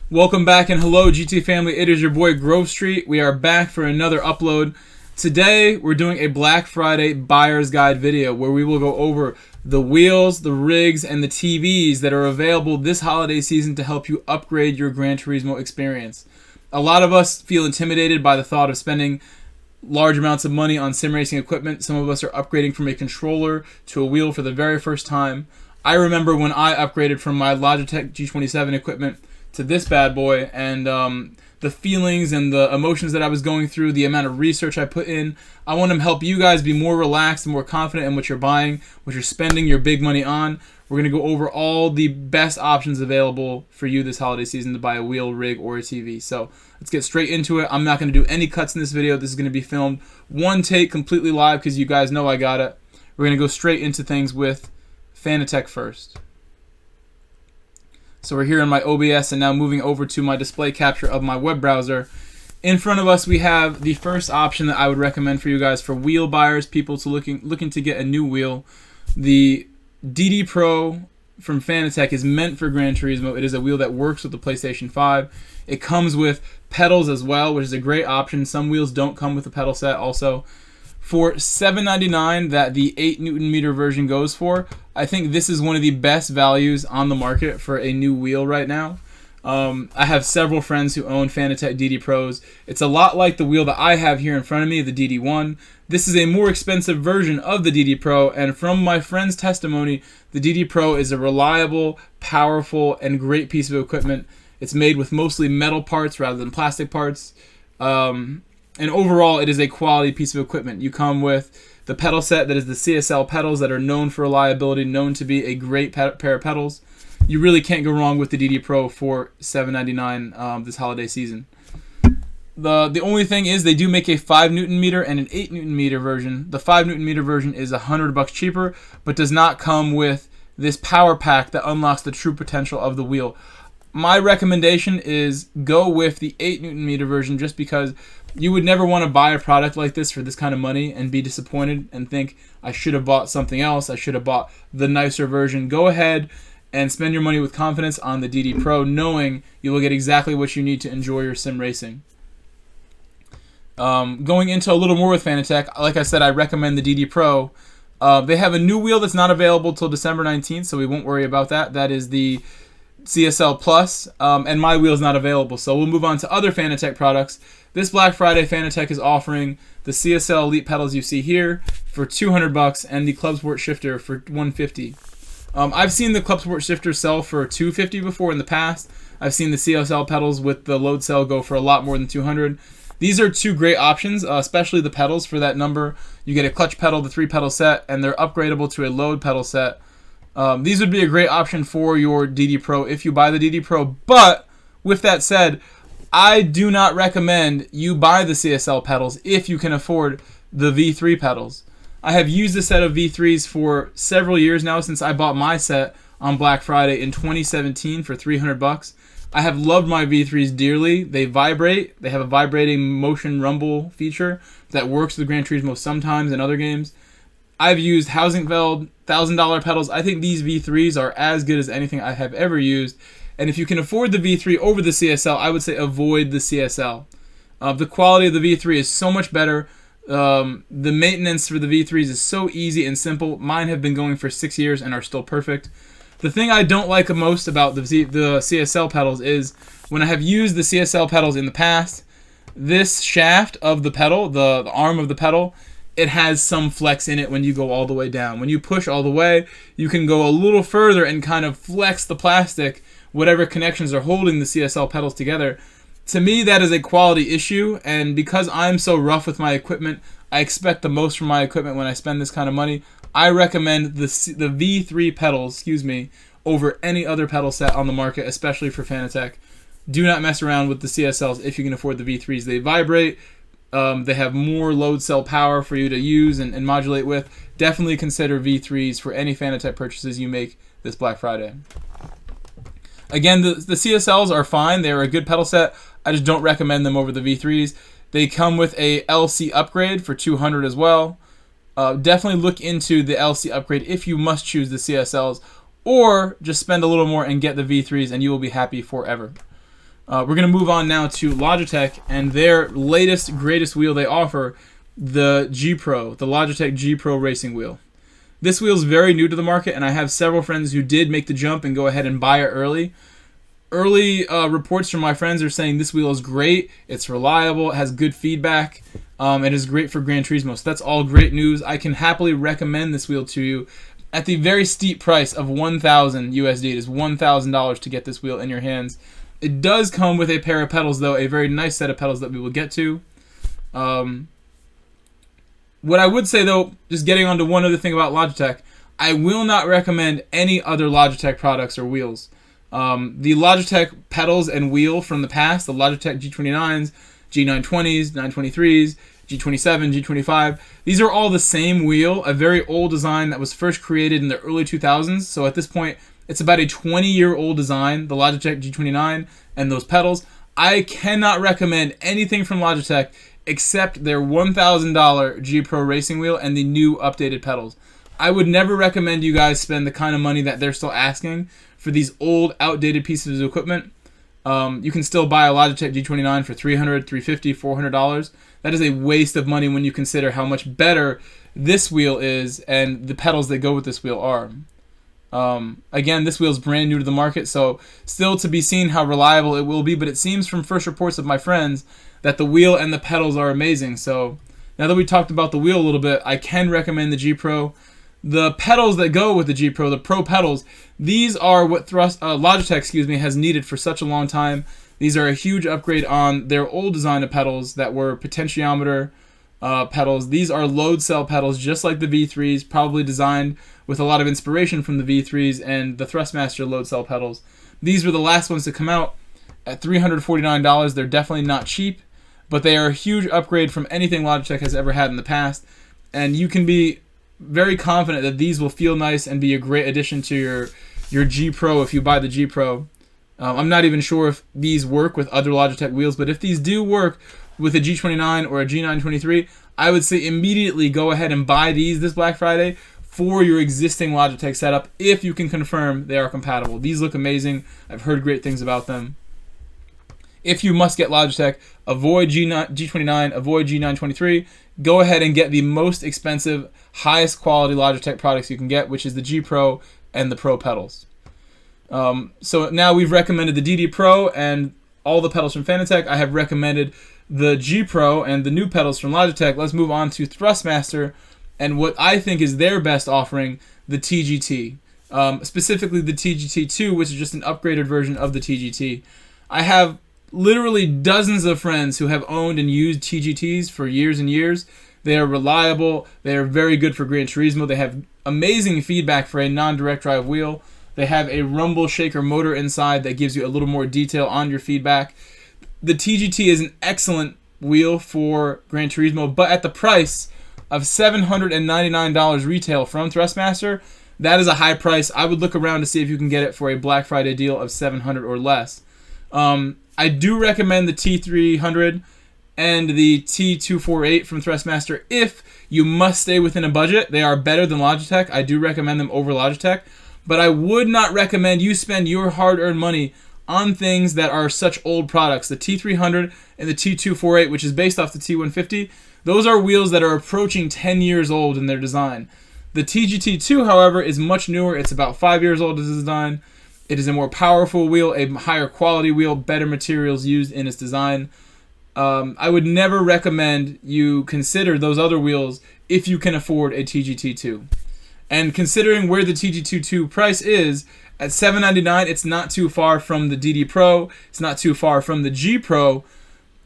Welcome back and hello GT family, it is your boy Grove Street. We are back for another upload. Today we're doing a Black Friday buyer's guide video where we will go over the wheels, the rigs, and the TVs that are available this holiday season to help you upgrade your Gran Turismo experience. A lot of us feel intimidated by the thought of spending large amounts of money on sim racing equipment. Some of us are upgrading from a controller to a wheel for the very first time. I remember when I upgraded from my Logitech G27 equipment to this bad boy, and the feelings and the emotions that I was going through, the amount of research I put in. I want to help you guys be more relaxed and more confident in what you're buying, what you're spending your big money on. We're going to go over all the best options available for you this holiday season to buy a wheel, rig, or a TV. So let's get straight into it. I'm not going to do any cuts in this video. This is going to be filmed one take completely live because you guys know I got it. We're going to go straight into things with Fanatec first. So we're here in my OBS and now moving over to my display capture of my web browser. In front of us we have the first option that I would recommend for you guys for wheel buyers, people looking to get a new wheel. The DD Pro from Fanatec is meant for Gran Turismo. It is a wheel that works with the PlayStation 5. It comes with pedals as well, which is a great option. Some wheels don't come with a pedal set also. For $7.99 that the 8 Nm version goes for, I think this is one of the best values on the market for a new wheel right now. I have several friends who own Fanatec DD Pros. It's a lot like the wheel that I have here in front of me, the DD1. This is a more expensive version of the DD Pro, and from my friend's testimony, the DD Pro is a reliable, powerful, and great piece of equipment. It's made with mostly metal parts rather than plastic parts. And overall, it is a quality piece of equipment. You come with the pedal set that is the CSL pedals that are known for reliability, known to be a great pair of pedals. You really can't go wrong with the DD Pro for $7.99 this holiday season. The only thing is they do make a 5 Nm and an 8 Nm version. The 5 Nm version is $100 cheaper, but does not come with this power pack that unlocks the true potential of the wheel. My recommendation is go with the 8 Nm version just because you would never want to buy a product like this for this kind of money and be disappointed and think, I should have bought something else, I should have bought the nicer version. Go ahead and spend your money with confidence on the DD Pro, knowing you will get exactly what you need to enjoy your sim racing. Going into a little more with Fanatec, like I said, I recommend the DD Pro. They have a new wheel that's not available till December 19th, so we won't worry about that. That is the CSL Plus, and my wheel is not available, so we'll move on to other Fanatec products. This Black Friday, Fanatec is offering the CSL Elite pedals you see here for $200 and the Club Sport shifter for $150. I've seen the Club Sport shifter sell for $250 before in the past. I've seen the CSL pedals with the load cell go for a lot more than $200. These are two great options, especially the pedals for that number. You get a clutch pedal, the 3-pedal set, and they're upgradable to a load pedal set. These would be a great option for your DD Pro if you buy the DD Pro, but with that said, I do not recommend you buy the CSL pedals if you can afford the V3 pedals. I have used a set of V3s for several years now since I bought my set on Black Friday in 2017 for $300. I have loved my V3s dearly. They vibrate. They have a vibrating motion rumble feature that works with Gran Turismo sometimes in other games. I've used Housingfeld $1,000 pedals. I think these V3s are as good as anything I have ever used. And if you can afford the V3 over the CSL, I would say avoid the CSL. The quality of the V3 is so much better. The maintenance for the V3s is so easy and simple. Mine have been going for 6 years and are still perfect. The thing I don't like the most about the CSL pedals is when I have used the CSL pedals in the past, this shaft of the pedal, the arm of the pedal, it has some flex in it when you go all the way down. When you push all the way, you can go a little further and kind of flex the plastic, whatever connections are holding the CSL pedals together. To me, that is a quality issue, and because I'm so rough with my equipment, I expect the most from my equipment when I spend this kind of money. I recommend the V3 pedals, over any other pedal set on the market, especially for Fanatec. Do not mess around with the CSLs if you can afford the V3s. They vibrate. They have more load cell power for you to use and modulate with. Definitely consider V3s for any Fanatec purchases you make this Black Friday. Again, the CSLs are fine. They're a good pedal set. I just don't recommend them over the V3s. They come with a LC upgrade for $200 as well. Definitely look into the LC upgrade if you must choose the CSLs, or just spend a little more and get the V3s and you will be happy forever. We're going to move on now to Logitech and their latest, greatest wheel they offer, the G Pro, the Logitech G Pro racing wheel. This wheel is very new to the market, and I have several friends who did make the jump and go ahead and buy it early. Early reports from my friends are saying this wheel is great, it's reliable, it has good feedback, it is great for Gran Turismo. So that's all great news. I can happily recommend this wheel to you at the very steep price of $1,000 USD. It is $1,000 to get this wheel in your hands. It does come with a pair of pedals, though, a very nice set of pedals that we will get to. What I would say, though, just getting on to one other thing about Logitech, I will not recommend any other Logitech products or wheels. The Logitech pedals and wheel from the past, the Logitech G29s, G920s, 923s, G27, G25, these are all the same wheel, a very old design that was first created in the early 2000s. So at this point, it's about a 20-year-old design, the Logitech G29 and those pedals. I cannot recommend anything from Logitech except their $1,000 G Pro racing wheel and the new updated pedals. I would never recommend you guys spend the kind of money that they're still asking for these old, outdated pieces of equipment. You can still buy a Logitech G29 for $300, $350, $400. That is a waste of money when you consider how much better this wheel is and the pedals that go with this wheel are. Again, this wheel is brand new to the market, so still to be seen how reliable it will be, but it seems from first reports of my friends that the wheel and the pedals are amazing. So now that we talked about the wheel a little bit, I can recommend the G Pro. The pedals that go with the G Pro, the Pro pedals, these are what Logitech, has needed for such a long time. These are a huge upgrade on their old design of pedals that were potentiometer pedals. These are load cell pedals, just like the V3s, probably designed with a lot of inspiration from the V3s and the Thrustmaster load cell pedals. These were the last ones to come out at $349. They're definitely not cheap, but they are a huge upgrade from anything Logitech has ever had in the past, and you can be very confident that these will feel nice and be a great addition to your G Pro if you buy the G Pro. I'm not even sure if these work with other Logitech wheels, but if these do work with a G29 or a G923, I would say immediately go ahead and buy these this Black Friday for your existing Logitech setup if you can confirm they are compatible. These look amazing. I've heard great things about them. If you must get Logitech, avoid G29, avoid G923. Go ahead and get the most expensive, highest quality Logitech products you can get, which is the G Pro and the Pro pedals. So now we've recommended the DD Pro and all the pedals from Fanatec. I have recommended the G Pro and the new pedals from Logitech. Let's move on to Thrustmaster and what I think is their best offering, the TGT. Specifically the TGT2, which is just an upgraded version of the TGT. I have literally dozens of friends who have owned and used TGTs for years and years. They are reliable. They are very good for Gran Turismo. They have amazing feedback for a non-direct drive wheel. They have a rumble shaker motor inside that gives you a little more detail on your feedback. The TGT is an excellent wheel for Gran Turismo, but at the price of $799 retail from Thrustmaster, that is a high price. I would look around to see if you can get it for a Black Friday deal of $700 or less. I do recommend the T300 and the T248 from Thrustmaster if you must stay within a budget. They are better than Logitech. I do recommend them over Logitech, but I would not recommend you spend your hard-earned money on things that are such old products. The T300 and the T248, which is based off the T150, those are wheels that are approaching 10 years old in their design. The TGT2, however, is much newer. It's about 5 years old as a design. It is a more powerful wheel, a higher quality wheel, better materials used in its design. I would never recommend you consider those other wheels if you can afford a TGT2. And considering where the TGT2 price is, at $799, it's not too far from the DD Pro. It's not too far from the G Pro.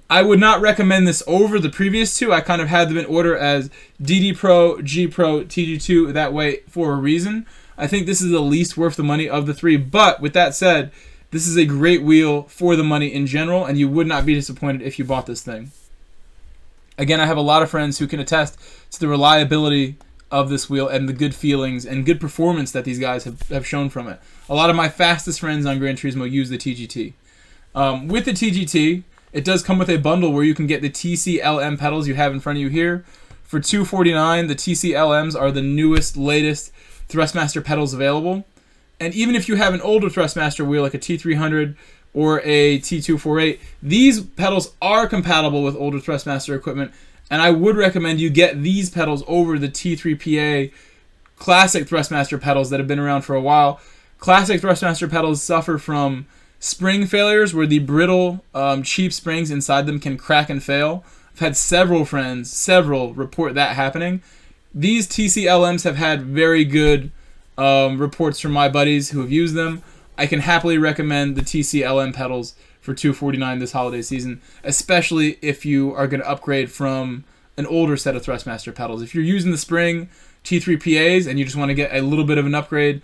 I would not recommend this over the previous two. I kind of had them in order as DD Pro, G Pro, TG2 that way for a reason. I think this is the least worth the money of the three. But with that said, this is a great wheel for the money in general, and you would not be disappointed if you bought this thing. Again, I have a lot of friends who can attest to the reliability of this wheel and the good feelings and good performance that these guys have shown from it. A lot of my fastest friends on Gran Turismo use the TGT. With the TGT, it does come with a bundle where you can get the TCLM pedals you have in front of you here. For $249, the TCLMs are the newest, latest Thrustmaster pedals available. And even if you have an older Thrustmaster wheel like a T300 or a T248. These pedals are compatible with older Thrustmaster equipment, and I would recommend you get these pedals over the T3PA classic Thrustmaster pedals that have been around for a while. Classic Thrustmaster pedals suffer from spring failures where the brittle, cheap springs inside them can crack and fail. I've had several friends, report that happening. These TCLMs have had very good reports from my buddies who have used them. I can happily recommend the TCLM pedals for $249 this holiday season, especially if you are going to upgrade from an older set of Thrustmaster pedals. If you're using the spring T3PAs and you just want to get a little bit of an upgrade,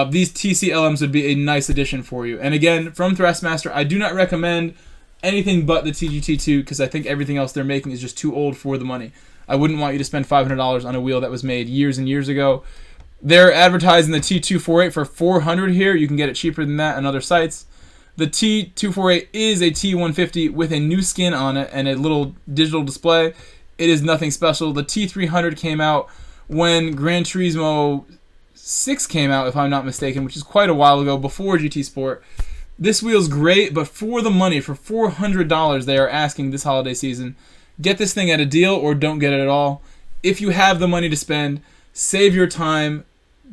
these TCLMs would be a nice addition for you. And again, from Thrustmaster, I do not recommend anything but the TGT2 because I think everything else they're making is just too old for the money. I wouldn't want you to spend $500 on a wheel that was made years and years ago. They're advertising the T248 for $400 here. You can get it cheaper than that on other sites. The T248 is a T150 with a new skin on it and a little digital display. It is nothing special. The T300 came out when Gran Turismo 6 came out, if I'm not mistaken, which is quite a while ago, before GT Sport. This wheel's great, but for the money, for $400 they are asking this holiday season, get this thing at a deal or don't get it at all. If you have the money to spend, save your time.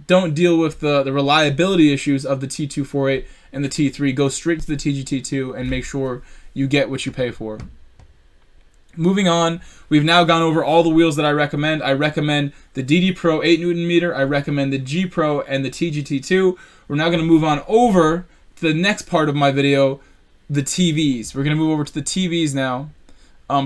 Don't deal with the reliability issues of the T248 and the T3. Go straight to the TGT2 and make sure you get what you pay for. Moving on, we've now gone over all the wheels that I recommend. I recommend the DD Pro 8Nm. I recommend the G Pro and the TGT2. We're now going to move on over to the next part of my video, the TVs. We're going to move over to the TVs now.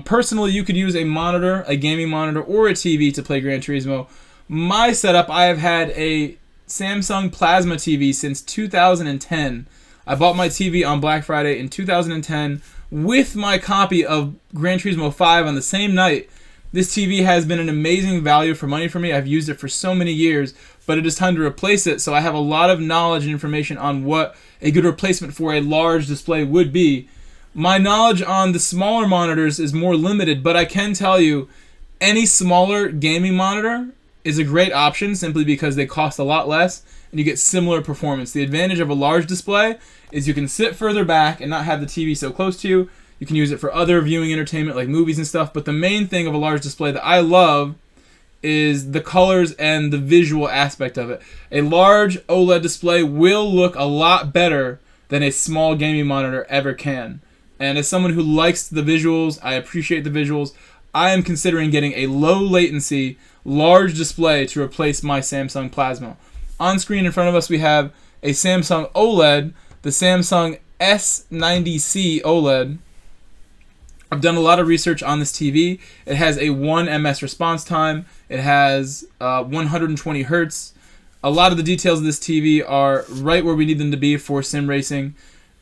Personally, you could use a monitor, a gaming monitor, or a TV to play Gran Turismo. My setup, I have had a Samsung Plasma TV since 2010. I bought my TV on Black Friday in 2010 with my copy of Gran Turismo 5 on the same night. This TV has been an amazing value for money for me. I've used it for so many years, but it is time to replace it, so I have a lot of knowledge and information on what a good replacement for a large display would be. My knowledge on the smaller monitors is more limited, but I can tell you any smaller gaming monitor is a great option simply because they cost a lot less and you get similar performance. The advantage of a large display is you can sit further back and not have the TV so close to you. You can use it for other viewing entertainment like movies and stuff, but the main thing of a large display that I love is the colors and the visual aspect of it. A large OLED display will look a lot better than a small gaming monitor ever can. And as someone who likes the visuals, I appreciate the visuals, I am considering getting a low latency, large display to replace my Samsung Plasma. On screen in front of us we have a Samsung OLED, the Samsung S90C OLED. I've done a lot of research on this TV. It has a 1 ms response time. It has 120 hertz. A lot of the details of this TV are right where we need them to be for sim racing.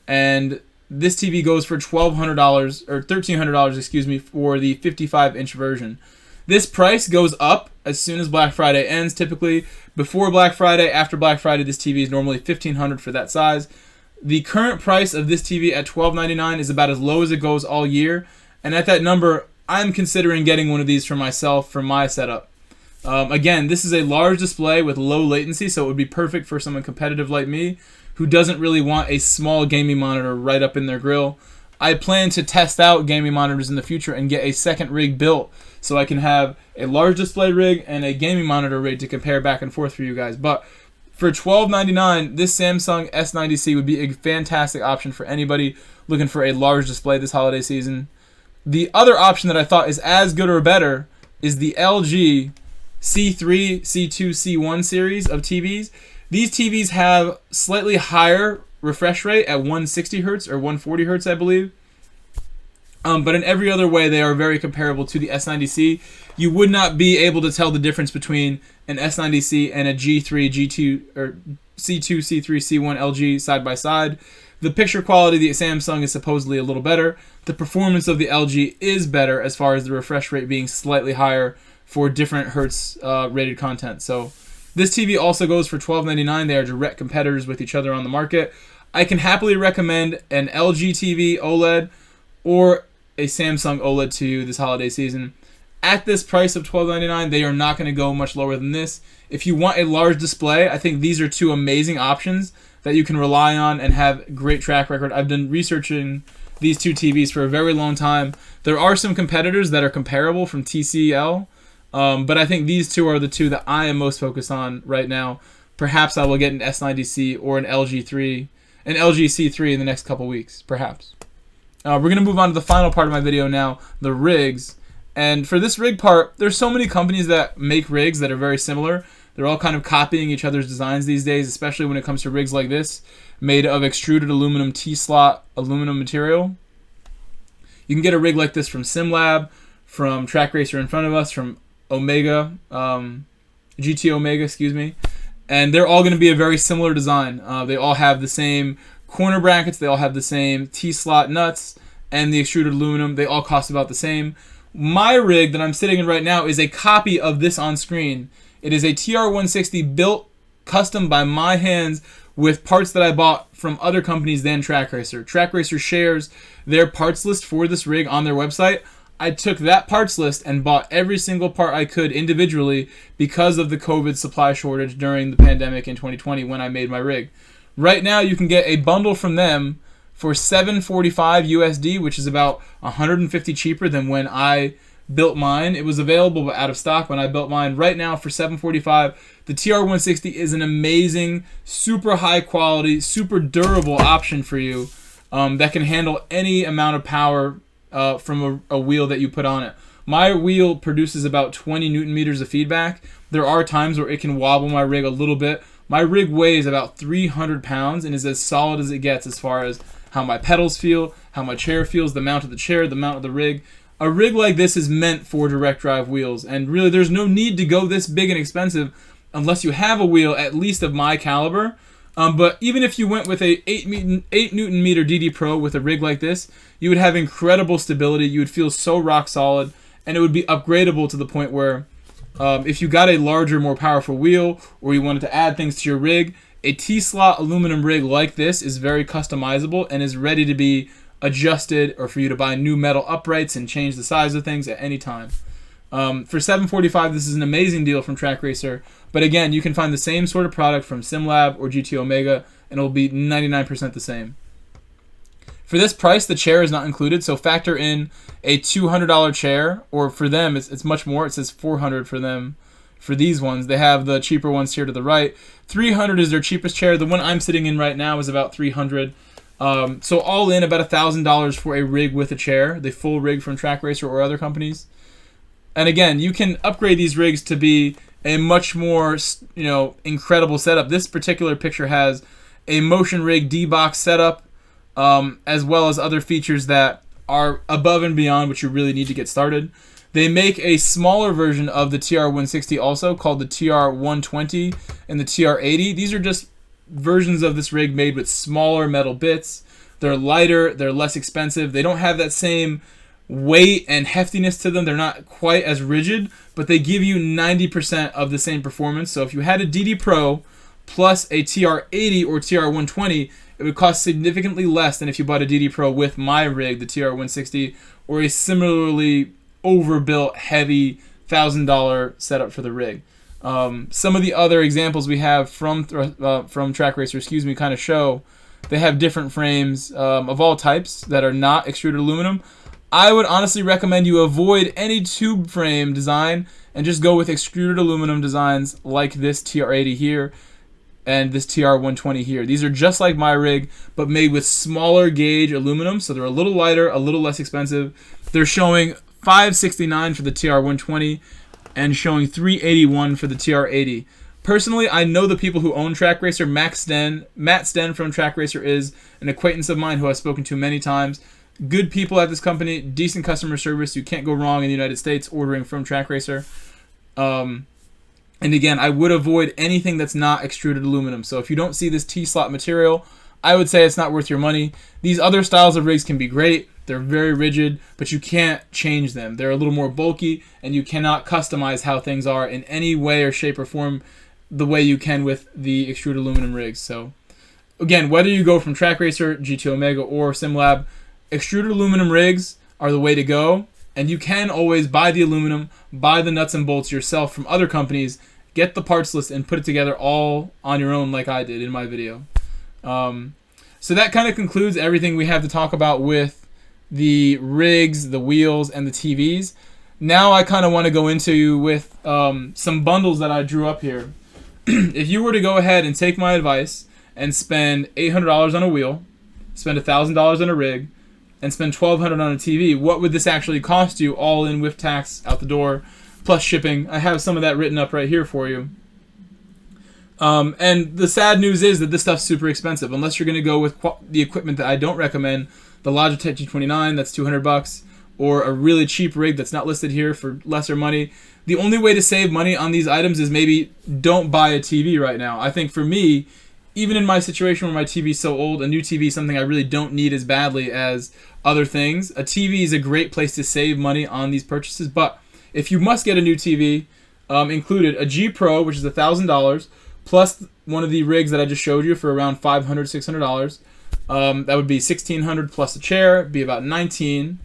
And this TV goes for $1,200 or $1,300, excuse me, for the 55-inch version. This price goes up as soon as Black Friday ends. Typically, before Black Friday, after Black Friday, this TV is normally $1,500 for that size. The current price of this TV at $1,299 is about as low as it goes all year. And at that number, I'm considering getting one of these for myself for my setup. Again, this is a large display with low latency, so it would be perfect for someone competitive like me who doesn't really want a small gaming monitor right up in their grill. I plan to test out gaming monitors in the future and get a second rig built so I can have a large display rig and a gaming monitor rig to compare back and forth for you guys. But for $1,299, this Samsung S90C would be a fantastic option for anybody looking for a large display this holiday season. The other option that I thought is as good or better is the LG C3, C2, C1 series of TVs. These TVs have slightly higher refresh rate at 160 Hz or 140 Hz, I believe. But in every other way, they are very comparable to the S90C. You would not be able to tell the difference between an S90C and a G3, G2, or C2, C3, C1 LG side by side. The picture quality of the Samsung is supposedly a little better. The performance of the LG is better as far as the refresh rate being slightly higher for different Hertz rated content. So this TV also goes for $1,299. They are direct competitors with each other on the market. I can happily recommend an LG TV OLED or a Samsung OLED to you this holiday season. At this price of $1,299, they are not going to go much lower than this. If you want a large display, I think these are two amazing options that you can rely on and have great track record. I've been researching these two TVs for a very long time. There are some competitors that are comparable from TCL, but I think these two are the two that I am most focused on right now. Perhaps I will get an S90C or an LG C3 in the next couple weeks, perhaps. We're going to move on to the final part of my video now, the rigs. And for this rig part, there's so many companies that make rigs that are very similar. They're all kind of copying each other's designs these days, especially when it comes to rigs like this, made of extruded aluminum T-slot aluminum material. You can get a rig like this from SimLab, from Track Racer in front of us, from Omega, GT Omega, excuse me. And they're all going to be a very similar design. They all have the same corner brackets, they all have the same T-slot nuts, and the extruded aluminum. They all cost about the same. My rig that I'm sitting in right now is a copy of this on screen. It is a TR160 built custom by my hands with parts that I bought from other companies than Track Racer. Track Racer shares their parts list for this rig on their website. I took that parts list and bought every single part I could individually because of the COVID supply shortage during the pandemic in 2020 when I made my rig. Right now you can get a bundle from them for $745 USD, which is about $150 cheaper than when I built mine. It was available but out of stock when I built mine. Right now for $745, the TR160 is an amazing, super high quality, super durable option for you that can handle any amount of power from a wheel that you put on it. My wheel produces about 20 Newton meters of feedback. There are times where it can wobble my rig a little bit. My rig weighs about 300 pounds and is as solid as it gets as far as how my pedals feel, how my chair feels, the mount of the chair, the mount of the rig. A rig like this is meant for direct drive wheels, and really there's no need to go this big and expensive unless you have a wheel at least of my caliber. But even if you went with a 8 Newton meter DD Pro with a rig like this, you would have incredible stability. You would feel so rock solid, and it would be upgradable to the point where if you got a larger, more powerful wheel, or you wanted to add things to your rig, a T-slot aluminum rig like this is very customizable and is ready to be adjusted, or for you to buy new metal uprights and change the size of things at any time. For $745, this is an amazing deal from Track Racer. But again, you can find the same sort of product from SimLab or GT Omega, and it will be 99% the same. For this price, the chair is not included, so factor in a $200 chair, or for them, it's much more. It says $400 for them. For these ones, they have the cheaper ones here to the right. $300 is their cheapest chair. The one I'm sitting in right now is about $300. So all in, about $1,000 for a rig with a chair, the full rig from Track Racer or other companies. And again, you can upgrade these rigs to be a much more, incredible setup. This particular picture has a Motion Rig D-Box setup, as well as other features that are above and beyond what you really need to get started. They make a smaller version of the TR160 also, called the TR120 and the TR80. These are just versions of this rig made with smaller metal bits. They're lighter, they're less expensive. They don't have that same weight and heftiness to them. They're not quite as rigid, but they give you 90% of the same performance. So if you had a DD Pro plus a TR80 or TR120, it would cost significantly less than if you bought a DD Pro with my rig, the TR160, or a similarly overbuilt, heavy $1,000 setup for the rig. Some of the other examples we have from Track Racer, kind of show they have different frames of all types that are not extruded aluminum. I would honestly recommend you avoid any tube frame design and just go with extruded aluminum designs like this TR80 here and this TR120 here. These are just like my rig, but made with smaller gauge aluminum, so they're a little lighter, a little less expensive. They're showing $569 for the TR120 and showing $381 for the TR80. Personally, I know the people who own Track Racer. Matt Sten from Track Racer is an acquaintance of mine who I've spoken to many times. Good people at this company, decent customer service. You can't go wrong in the United States ordering from Track Racer. And again, I would avoid anything that's not extruded aluminum. So if you don't see this T-slot material, I would say it's not worth your money. These other styles of rigs can be great. They're very rigid, but you can't change them. They're a little more bulky, and you cannot customize how things are in any way or shape or form the way you can with the extruded aluminum rigs. So again, whether you go from Track Racer, GT Omega, or SimLab, extruded aluminum rigs are the way to go, and you can always buy the aluminum, buy the nuts and bolts yourself from other companies, get the parts list, and put it together all on your own like I did in my video. So that kind of concludes everything we have to talk about with the rigs, the wheels, and the TVs. Now I kind of want to go into with some bundles that I drew up here. If you were to go ahead and take my advice and spend $800 on a wheel, spend $1,000 on a rig, and spend $1,200 on a TV, what would this actually cost you all in with tax out the door, plus shipping? I have some of that written up right here for you. And the sad news is that this stuff's super expensive, unless you're going to go with the equipment that I don't recommend, the Logitech G29, that's $200, or a really cheap rig that's not listed here for lesser money. The only way to save money on these items is maybe don't buy a TV right now. I think for me, even in my situation where my TV is so old, a new TV is something I really don't need as badly as other things. A TV is a great place to save money on these purchases, but if you must get a new TV, included a G Pro, which is $1,000, plus one of the rigs that I just showed you for around $500, $600. That would be $1,600 plus a chair, be about $1,900.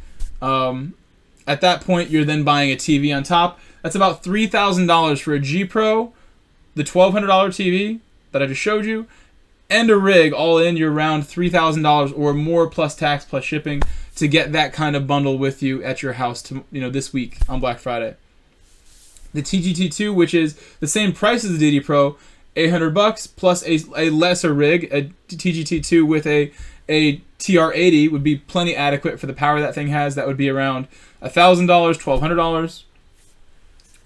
At that point, you're then buying a TV on top. That's about $3,000 for a G Pro, the $1,200 TV that I just showed you, and a rig. All in, you're around $3,000 or more plus tax plus shipping to get that kind of bundle with you at your house this week on Black Friday. The TGT2, which is the same price as the DD Pro, $800 plus a lesser rig, a TGT2 with a TR80 would be plenty adequate for the power that thing has. That would be around $1,000, $1,200.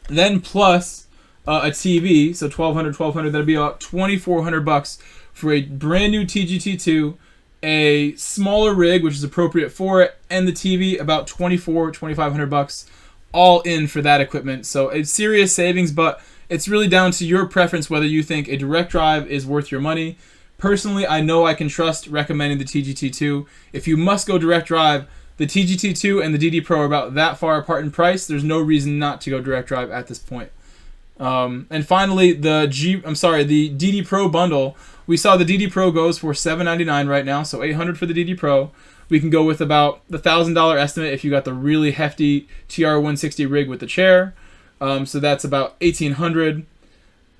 Then plus a TV, so $1,200, that'd be about $2,400 for a brand new TGT2, a smaller rig which is appropriate for it, and the TV about $2,500 all in for that equipment. So it's serious savings, but it's really down to your preference whether you think a direct drive is worth your money. Personally, I know I can trust recommending the TGT2. If you must go direct drive, the TGT2 and the DD Pro are about that far apart in price. There's no reason not to go direct drive at this point. And finally, the DD Pro bundle. We saw the DD Pro goes for $799 right now, so $800 for the DD Pro. We can go with about the $1,000 estimate if you got the really hefty TR160 rig with the chair. So that's about $1,800.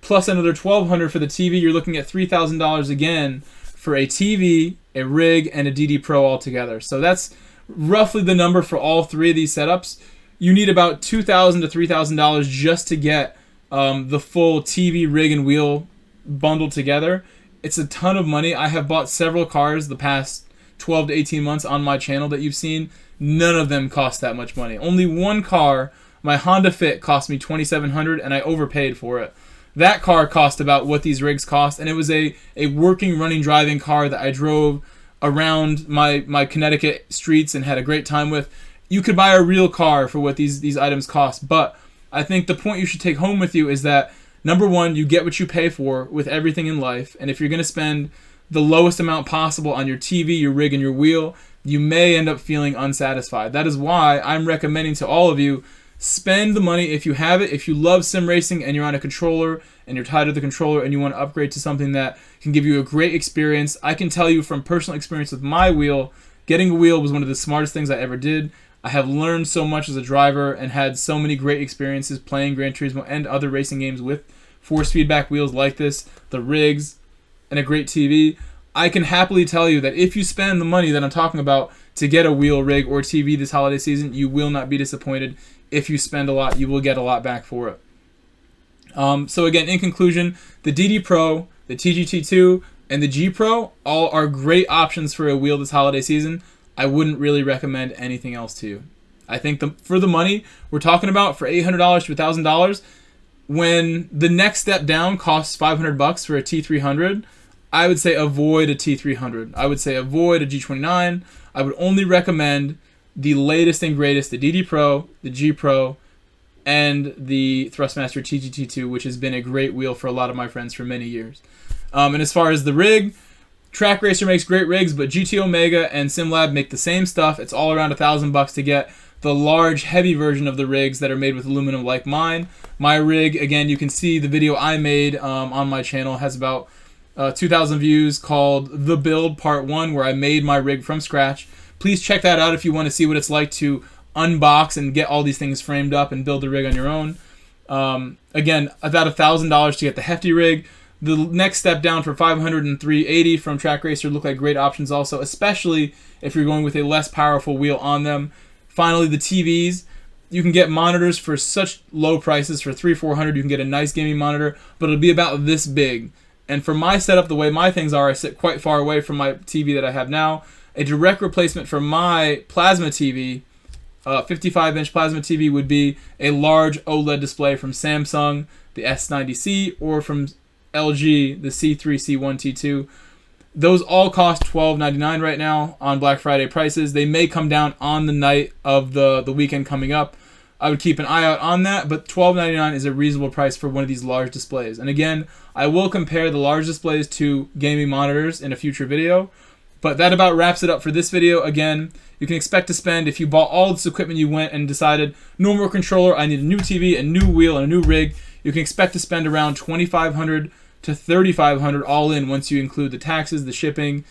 Plus another $1,200 for the TV. You're looking at $3,000 again for a TV, a rig, and a DD Pro altogether. So that's roughly the number for all three of these setups. You need about $2,000 to $3,000 just to get the full TV, rig, and wheel bundled together. It's a ton of money. I have bought several cars the past 12 to 18 months on my channel that you've seen. None of them cost that much money. Only one car, my Honda Fit, cost me $2,700, and I overpaid for it. That car cost about what these rigs cost, and it was a working, running, driving car that I drove around my Connecticut streets and had a great time with. You could buy a real car for what these items cost, but I think the point you should take home with you is that, number one, you get what you pay for with everything in life, and if you're going to spend the lowest amount possible on your TV, your rig, and your wheel, you may end up feeling unsatisfied. That is why I'm recommending to all of you, spend the money if you have it. If you love sim racing and you're on a controller and you're tied to the controller and you want to upgrade to something that can give you a great experience, I can tell you from personal experience with my wheel, getting a wheel was one of the smartest things I ever did. I have learned so much as a driver and had so many great experiences playing Gran Turismo and other racing games with force feedback wheels like this, the rigs, and a great TV. I can happily tell you that if you spend the money that I'm talking about to get a wheel, rig, or TV this holiday season, you will not be disappointed. If you spend a lot, you will get a lot back for it. So again, in conclusion, the DD Pro, the TGT2, and the G Pro all are great options for a wheel this holiday season. I wouldn't really recommend anything else to you. I think for the money we're talking about, for $800 to $1,000, when the next step down costs $500 for a T300, I would say avoid a T300. I would say avoid a G29. I would only recommend the latest and greatest, the DD Pro, the G Pro, and the Thrustmaster TGT2, which has been a great wheel for a lot of my friends for many years. And as far as the rig, Track Racer makes great rigs, but GT Omega and SimLab make the same stuff. It's all around $1,000 to get the large, heavy version of the rigs that are made with aluminum like mine. My rig, again, you can see the video I made on my channel, has about 2,000 views, called The Build Part 1, where I made my rig from scratch. Please check that out if you want to see what it's like to unbox and get all these things framed up and build the rig on your own. Again, about $1,000 to get the hefty rig. The next step down for 500 and 380 from Track Racer look like great options also, especially if you're going with a less powerful wheel on them. Finally, the TVs. You can get monitors for such low prices. For $300-400, you can get a nice gaming monitor, but it'll be about this big. And for my setup, the way my things are, I sit quite far away from my TV that I have now. A direct replacement for my plasma TV, 55-inch plasma TV, would be a large OLED display from Samsung, the S90C, or from LG, the C3, C1, T2. Those all cost $12.99 right now on Black Friday prices. They may come down on the night of the weekend coming up. I would keep an eye out on that, but $12.99 is a reasonable price for one of these large displays. And again, I will compare the large displays to gaming monitors in a future video. But that about wraps it up for this video. Again, you can expect to spend, if you bought all this equipment, you went and decided, no more controller, I need a new TV, a new wheel, and a new rig, you can expect to spend around $2,500 to $3,500 all in once you include the taxes, the shipping,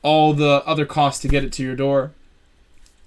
all the other costs to get it to your door.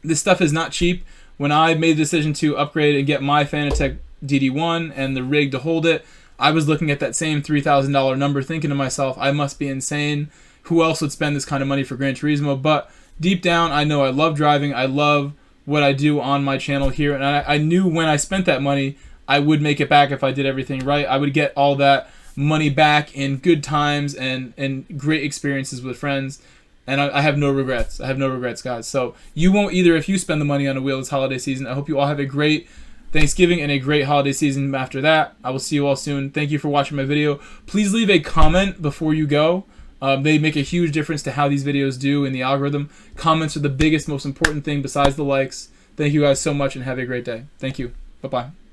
This stuff is not cheap. When I made the decision to upgrade and get my Fanatec DD1 and the rig to hold it, I was looking at that same $3,000 number thinking to myself, I must be insane. Who else would spend this kind of money for Gran Turismo? But deep down, I know I love driving. I love what I do on my channel here. And I knew when I spent that money, I would make it back if I did everything right. I would get all that money back in good times and great experiences with friends. And I have no regrets. I have no regrets, guys. So you won't either if you spend the money on a wheel this holiday season. I hope you all have a great Thanksgiving and a great holiday season after that. I will see you all soon. Thank you for watching my video. Please leave a comment before you go. They make a huge difference to how these videos do in the algorithm. Comments are the biggest, most important thing besides the likes. Thank you guys so much and have a great day. Thank you. Bye-bye.